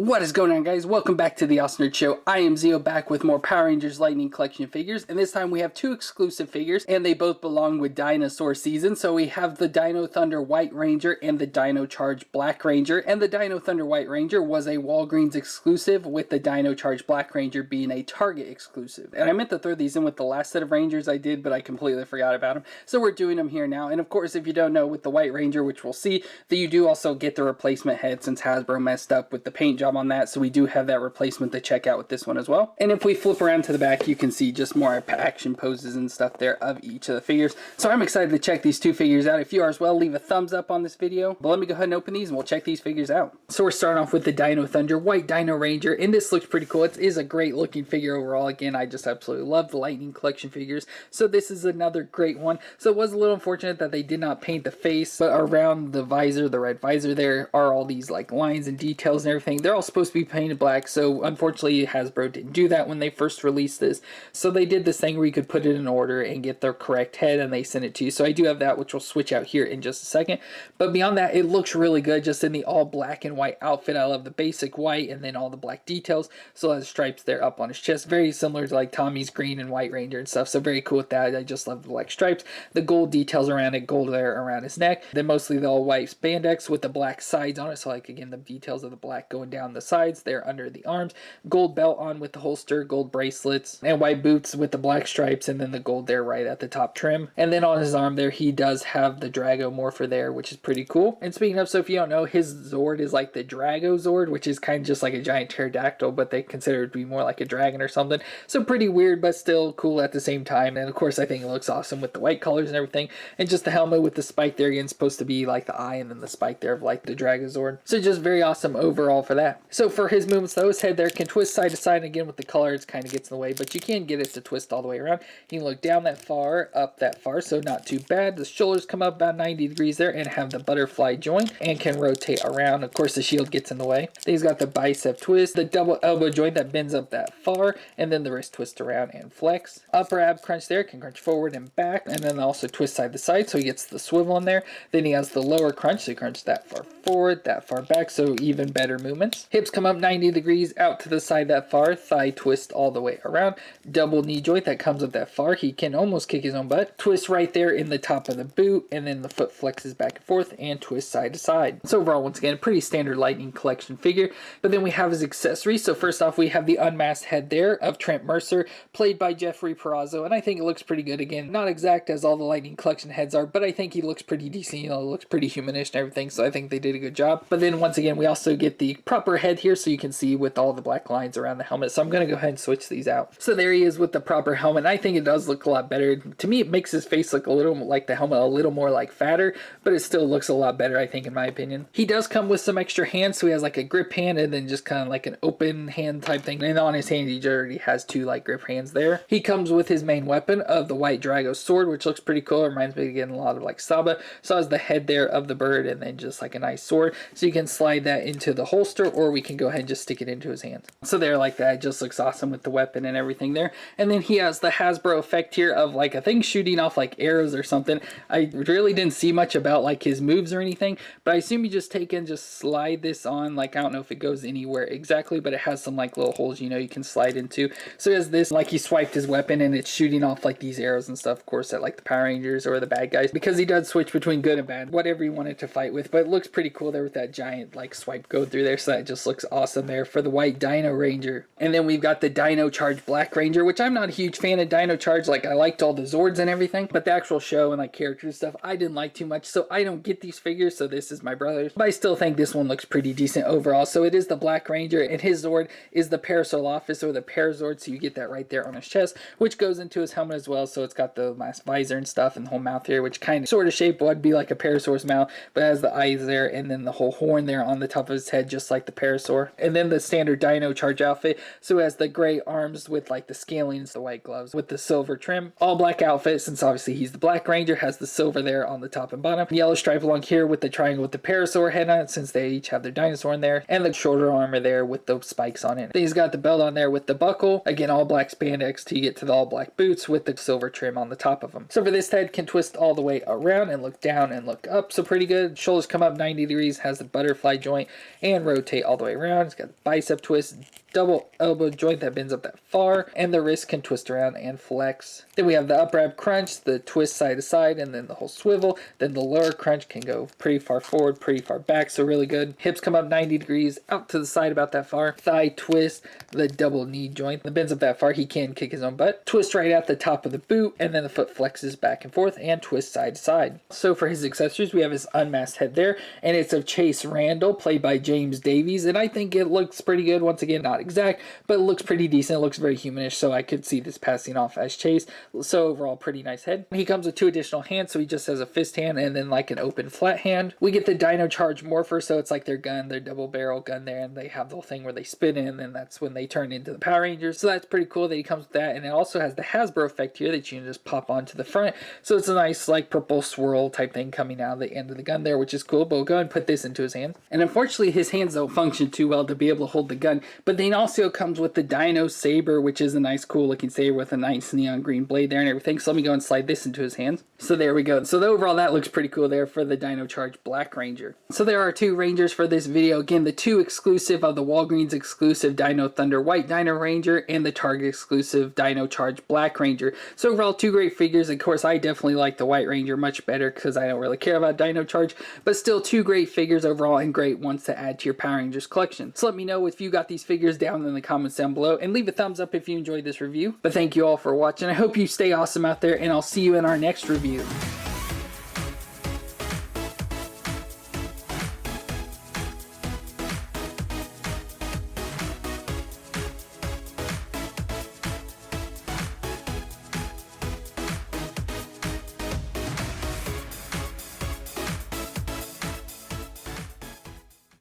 What is going on, guys? Welcome back to the Awesome Nerd Show. I am Zeo, back with more Power Rangers Lightning Collection figures, and this time we have two exclusive figures, and they both belong with dinosaur season. So we have the Dino Thunder White Ranger and the Dino Charge Black Ranger, and the Dino Thunder White Ranger was a Walgreens exclusive, with the Dino Charge Black Ranger being a Target exclusive. And I meant to throw these in with the last set of Rangers I did, but I completely forgot about them. So we're doing them here now. And of course, if you don't know, with the White Ranger, which we'll see, that you do also get the replacement head since Hasbro messed up with the paint job on that, so we do have that replacement to check out with this one as well. And if we flip around to the back, you can see just more action poses and stuff there of each of the figures. So I'm excited to check these two figures out. If you are as well, leave a thumbs up on this video. But let me go ahead and open these and we'll check these figures out. So we're starting off with the Dino Thunder White Dino Ranger, and this looks pretty cool. It is a great looking figure overall. Again, I just absolutely love the Lightning Collection figures, so this is another great one. So it was a little unfortunate that they did not paint the face, but around the visor, the red visor, there are all these like lines and details and everything. They're all supposed to be painted black, so unfortunately Hasbro didn't do that when they first released this. So they did this thing where you could put it in order and get the correct head, and they sent it to you. So I do have that, which we'll switch out here in just a second. But beyond that, it looks really good just in the all black and white outfit. I love the basic white and then all the black details. So it has stripes there up on his chest, very similar to like Tommy's green and white Ranger and stuff. So very cool with that. I just love the black stripes, the gold details around it, gold there around his neck, then mostly the all white spandex with the black sides on it. So like again, the details of the black going down the sides there under the arms, gold belt on with the holster, gold bracelets, and white boots with the black stripes, and then the gold there right at the top trim. And then on his arm there, he does have the Drago morpher there, which is pretty cool. And speaking of, so if you don't know, his Zord is like the Drago Zord, which is kind of just like a giant pterodactyl, but they consider it to be more like a dragon or something. So pretty weird, but still cool at the same time. And of course, I think it looks awesome with the white colors and everything. And just the helmet with the spike there, again, supposed to be like the eye and then the spike there of like the Drago Zord. So just very awesome overall for that. So for his movements though, his head there can twist side to side, and again with the color it kind of gets in the way, but you can get it to twist all the way around. You can look down that far, up that far, so not too bad. The shoulders come up about 90 degrees there and have the butterfly joint and can rotate around. Of course the shield gets in the way. Then he's got the bicep twist, the double elbow joint that bends up that far, and then the wrist twist around and flex. Upper ab crunch there, can crunch forward and back, and then also twist side to side, so he gets the swivel in there. Then he has the lower crunch, so he crunches that far forward, that far back, so even better movements. Hips come up 90 degrees out to the side that far, thigh twist all the way around, double knee joint that comes up that far. He can almost kick his own butt. Twist right there in the top of the boot, and then the foot flexes back and forth and twist side to side. So overall, once again, a pretty standard Lightning Collection figure. But then we have his accessories. So first off, we have the unmasked head there of Trent Mercer, played by Jeffrey Perazzo, and I think it looks pretty good. Again, not exact as all the Lightning Collection heads are, but I think he looks pretty decent. You know, it looks pretty humanish and everything, so I think they did a good job. But then once again, we also get the proper head here, so you can see with all the black lines around the helmet. So I'm going to go ahead and switch these out. So there he is with the proper helmet. I think it does look a lot better. To me, it makes his face look a little like the helmet, a little more like fatter, but it still looks a lot better, I think, in my opinion. He does come with some extra hands, so he has like a grip hand and then just kind of like an open hand type thing. And on his hand, he already has two like grip hands there. He comes with his main weapon of the White Drago sword, which looks pretty cool. It reminds me again a lot of like Saba. So has the head there of the bird and then just like a nice sword. So you can slide that into the holster, or we can go ahead and just stick it into his hands. So there like that, it just looks awesome with the weapon and everything there. And then he has the Hasbro effect here of like, I think shooting off like arrows or something. I really didn't see much about like his moves or anything, but I assume you just take and just slide this on. Like, I don't know if it goes anywhere exactly, but it has some like little holes, you know, you can slide into. So he has this, like he swiped his weapon and it's shooting off like these arrows and stuff, of course, at like the Power Rangers or the bad guys, because he does switch between good and bad, whatever you wanted to fight with. But it looks pretty cool there with that giant like swipe go through there. So that just looks awesome there for the White Dino Ranger. And then we've got the Dino Charge Black Ranger, which I'm not a huge fan of Dino Charge. Like, I liked all the Zords and everything, but the actual show and like characters stuff, I didn't like too much. So I don't get these figures. So this is my brother's, but I still think this one looks pretty decent overall. So it is the Black Ranger, and his Zord is the Parasolophes, or the Parazord. So you get that right there on his chest, which goes into his helmet as well. So it's got the last visor and stuff and the whole mouth here, which kind of sort of shape would be like a Parasaur's mouth, but has the eyes there and then the whole horn there on the top of his head, just like the Parasaur. And then the standard Dino Charge outfit. So it has the gray arms with like the scalings, the white gloves with the silver trim, all black outfit, since obviously he's the Black Ranger, has the silver there on the top and bottom, yellow stripe along here with the triangle with the Parasaur head on it, since they each have their dinosaur in there, and the shoulder armor there with the spikes on it. Then he's got the belt on there with the buckle, again all black spandex to get to the all black boots with the silver trim on the top of them. So for this head, can twist all the way around and look down and look up, so pretty good. Shoulders come up 90 degrees, has the butterfly joint, and rotate all all the way around. It's got the bicep twist, double elbow joint that bends up that far, and the wrist can twist around and flex. Then we have the upper ab crunch, the twist side to side, and then the whole swivel. Then the lower crunch can go pretty far forward, pretty far back, so really good. Hips come up 90 degrees, out to the side about that far. Thigh twist, the double knee joint that bends up that far. He can kick his own butt. Twist right at the top of the boot, and then the foot flexes back and forth and twists side to side. So for his accessories, we have his unmasked head there, and it's of Chase Randall, played by James Davies, and I think it looks pretty good. Once again, not exact, but it looks pretty decent. It looks very humanish, so I could see this passing off as Chase. So overall, pretty nice head. He comes with 2 additional hands, so he just has a fist hand and then like an open flat hand. We get the Dino Charge Morpher, so it's like their gun, their double barrel gun there, and they have the whole thing where they spin in, and that's when they turn into the Power Rangers. So that's pretty cool that he comes with that, and it also has the Hasbro effect here that you can just pop onto the front. So it's a nice like purple swirl type thing coming out of the end of the gun there, which is cool. But we'll go ahead and put this into his hands. And unfortunately, his hands don't function too well to be able to hold the gun. But then also comes with the Dino Saber, which is a nice cool looking saber with a nice neon green blade there and everything. So let me go and slide this into his hands. So there we go. So overall, that looks pretty cool there for the Dino Charge Black Ranger. So there are 2 Rangers for this video. Again, the 2 exclusive of the Walgreens exclusive Dino Thunder White Dino Ranger and the Target exclusive Dino Charge Black Ranger. So overall, 2 great figures. Of course, I definitely like the White Ranger much better because I don't really care about Dino Charge, but still 2 great figures overall and great ones to add to your Power Rangers collection. So let me know if you got these figures down in the comments down below, and leave a thumbs up if you enjoyed this review. But thank you all for watching. I hope you stay awesome out there, and I'll see you in our next review.